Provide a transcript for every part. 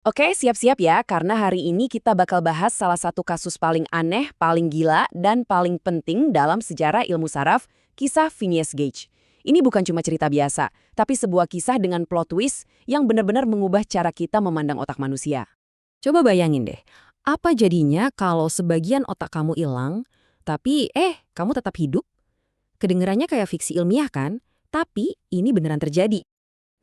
Oke, siap-siap ya, karena hari ini kita bakal bahas salah satu kasus paling aneh, paling gila, dan paling penting dalam sejarah ilmu saraf, kisah Phineas Gage. Ini bukan cuma cerita biasa, tapi sebuah kisah dengan plot twist yang benar-benar mengubah cara kita memandang otak manusia. Coba bayangin deh, apa jadinya kalau sebagian otak kamu hilang, tapi kamu tetap hidup? Kedengerannya kayak fiksi ilmiah kan? Tapi ini beneran terjadi.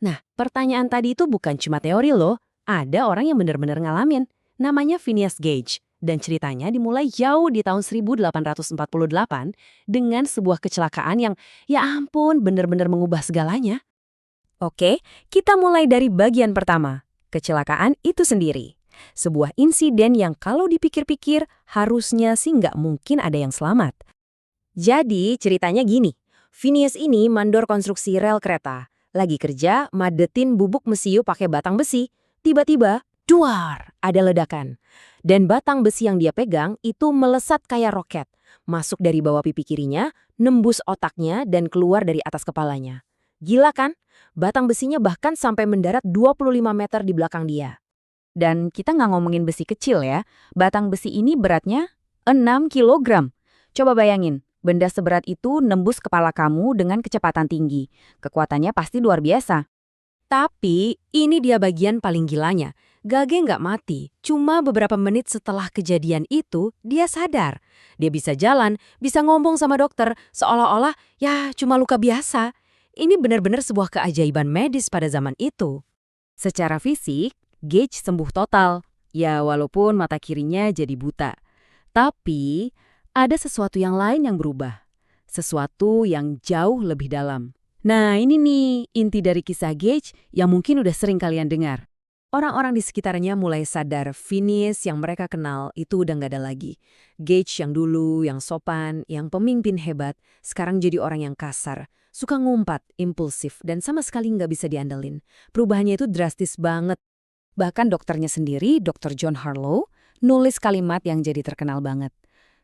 Nah, pertanyaan tadi itu bukan cuma teori loh. Ada orang yang benar-benar ngalamin. Namanya Phineas Gage. Dan ceritanya dimulai jauh di tahun 1848 dengan sebuah kecelakaan yang, ya ampun, benar-benar mengubah segalanya. Oke, kita mulai dari bagian pertama. Kecelakaan itu sendiri. Sebuah insiden yang kalau dipikir-pikir harusnya sih nggak mungkin ada yang selamat. Jadi ceritanya gini, Phineas ini mandor konstruksi rel kereta. Lagi kerja, madetin bubuk mesiu pakai batang besi. Tiba-tiba, duar, ada ledakan. Dan batang besi yang dia pegang itu melesat kayak roket. Masuk dari bawah pipi kirinya, nembus otaknya dan keluar dari atas kepalanya. Gila kan? Batang besinya bahkan sampai mendarat 25 meter di belakang dia. Dan kita nggak ngomongin besi kecil ya. Batang besi ini beratnya 6 kilogram. Coba bayangin, benda seberat itu nembus kepala kamu dengan kecepatan tinggi. Kekuatannya pasti luar biasa. Tapi ini dia bagian paling gilanya. Gage nggak mati, cuma beberapa menit setelah kejadian itu dia sadar. Dia bisa jalan, bisa ngomong sama dokter, seolah-olah ya cuma luka biasa. Ini benar-benar sebuah keajaiban medis pada zaman itu. Secara fisik, Gage sembuh total. Ya walaupun mata kirinya jadi buta. Tapi ada sesuatu yang lain yang berubah. Sesuatu yang jauh lebih dalam. Nah, ini nih inti dari kisah Gage yang mungkin udah sering kalian dengar. Orang-orang di sekitarnya mulai sadar Phineas yang mereka kenal itu udah nggak ada lagi. Gage yang dulu, yang sopan, yang pemimpin hebat, sekarang jadi orang yang kasar, suka ngumpat, impulsif, dan sama sekali nggak bisa diandalin. Perubahannya itu drastis banget. Bahkan dokternya sendiri, Dr. John Harlow, nulis kalimat yang jadi terkenal banget.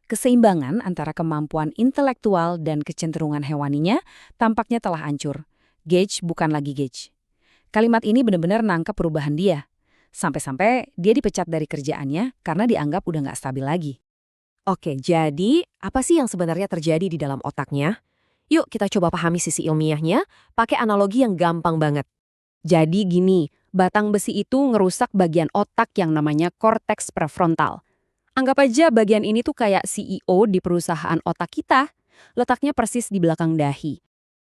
Keseimbangan antara kemampuan intelektual dan kecenderungan hewaninya tampaknya telah hancur. Gage bukan lagi Gage. Kalimat ini benar-benar nangkep perubahan dia. Sampai-sampai dia dipecat dari kerjaannya karena dianggap udah nggak stabil lagi. Oke, jadi apa sih yang sebenarnya terjadi di dalam otaknya? Yuk kita coba pahami sisi ilmiahnya pakai analogi yang gampang banget. Jadi gini, batang besi itu ngerusak bagian otak yang namanya korteks prefrontal. Anggap aja bagian ini tuh kayak CEO di perusahaan otak kita. Letaknya persis di belakang dahi.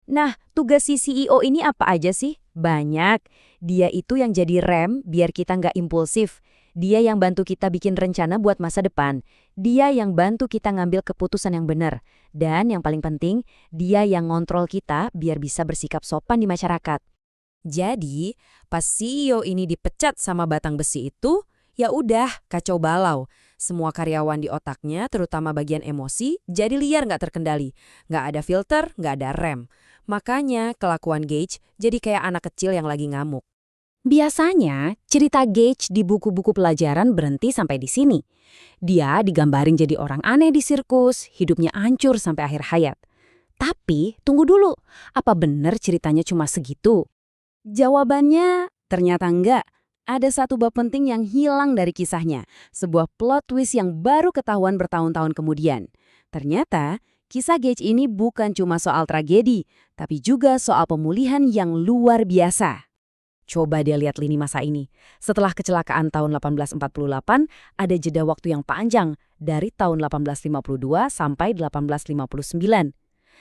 Nah, tugas si CEO ini apa aja sih? Banyak. Dia itu yang jadi rem biar kita nggak impulsif. Dia yang bantu kita bikin rencana buat masa depan. Dia yang bantu kita ngambil keputusan yang benar. Dan yang paling penting, dia yang ngontrol kita biar bisa bersikap sopan di masyarakat. Jadi, pas CEO ini dipecat sama batang besi itu, ya udah kacau balau. Semua karyawan di otaknya, terutama bagian emosi, jadi liar nggak terkendali. Nggak ada filter, nggak ada rem. Makanya kelakuan Gage jadi kayak anak kecil yang lagi ngamuk. Biasanya, cerita Gage di buku-buku pelajaran berhenti sampai di sini. Dia digambarin jadi orang aneh di sirkus, hidupnya hancur sampai akhir hayat. Tapi, tunggu dulu, apa benar ceritanya cuma segitu? Jawabannya ternyata enggak. Ada satu bab penting yang hilang dari kisahnya, sebuah plot twist yang baru ketahuan bertahun-tahun kemudian. Ternyata, kisah Gage ini bukan cuma soal tragedi, tapi juga soal pemulihan yang luar biasa. Coba dia lihat lini masa ini. Setelah kecelakaan tahun 1848, ada jeda waktu yang panjang dari tahun 1852 sampai 1859.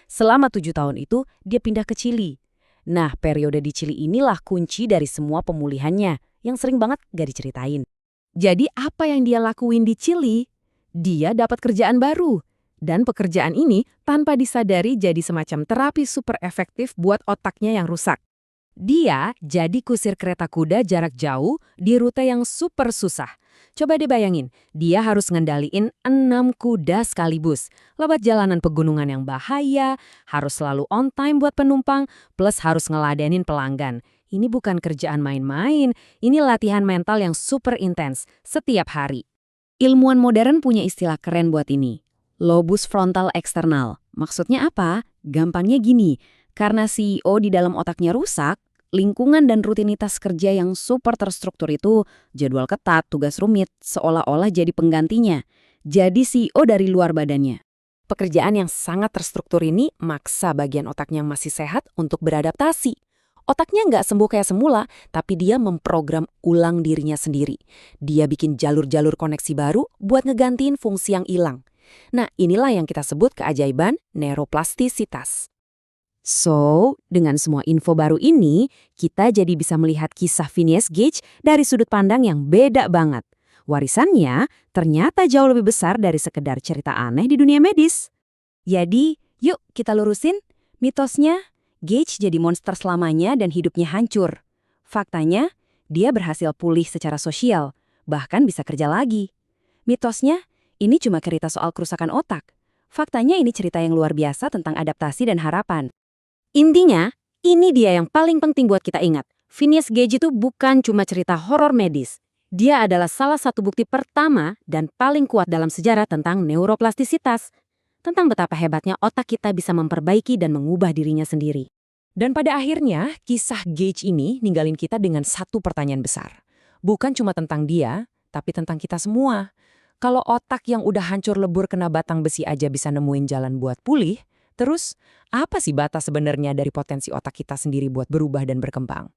Selama 7 tahun itu, dia pindah ke Chili. Nah, periode di Chili inilah kunci dari semua pemulihannya, yang sering banget gak diceritain. Jadi apa yang dia lakuin di Chili? Dia dapat kerjaan baru. Dan pekerjaan ini tanpa disadari jadi semacam terapi super efektif buat otaknya yang rusak. Dia jadi kusir kereta kuda jarak jauh di rute yang super susah. Coba deh bayangin, dia harus ngendaliin 6 kuda sekaligus. Lewat jalanan pegunungan yang bahaya, harus selalu on time buat penumpang, plus harus ngeladenin pelanggan. Ini bukan kerjaan main-main, ini latihan mental yang super intens setiap hari. Ilmuwan modern punya istilah keren buat ini. Lobus frontal eksternal. Maksudnya apa? Gampangnya gini, karena CEO di dalam otaknya rusak, Lingkungan dan rutinitas kerja yang super terstruktur itu, jadwal ketat, tugas rumit, seolah-olah jadi penggantinya. Jadi CEO dari luar badannya. Pekerjaan yang sangat terstruktur ini maksa bagian otaknya yang masih sehat untuk beradaptasi. Otaknya nggak sembuh kayak semula, tapi dia memprogram ulang dirinya sendiri. Dia bikin jalur-jalur koneksi baru buat ngegantiin fungsi yang hilang. Nah, inilah yang kita sebut keajaiban neuroplastisitas. So, dengan semua info baru ini, kita jadi bisa melihat kisah Phineas Gage dari sudut pandang yang beda banget. Warisannya ternyata jauh lebih besar dari sekedar cerita aneh di dunia medis. Jadi, yuk kita lurusin mitosnya. Gage jadi monster selamanya dan hidupnya hancur. Faktanya, dia berhasil pulih secara sosial, bahkan bisa kerja lagi. Mitosnya, ini cuma cerita soal kerusakan otak. Faktanya ini cerita yang luar biasa tentang adaptasi dan harapan. Intinya, ini dia yang paling penting buat kita ingat. Phineas Gage itu bukan cuma cerita horor medis. Dia adalah salah satu bukti pertama dan paling kuat dalam sejarah tentang neuroplastisitas. Tentang betapa hebatnya otak kita bisa memperbaiki dan mengubah dirinya sendiri. Dan pada akhirnya, kisah Gage ini ninggalin kita dengan satu pertanyaan besar. Bukan cuma tentang dia, tapi tentang kita semua. Kalau otak yang udah hancur lebur kena batang besi aja bisa nemuin jalan buat pulih, terus apa sih batas sebenarnya dari potensi otak kita sendiri buat berubah dan berkembang?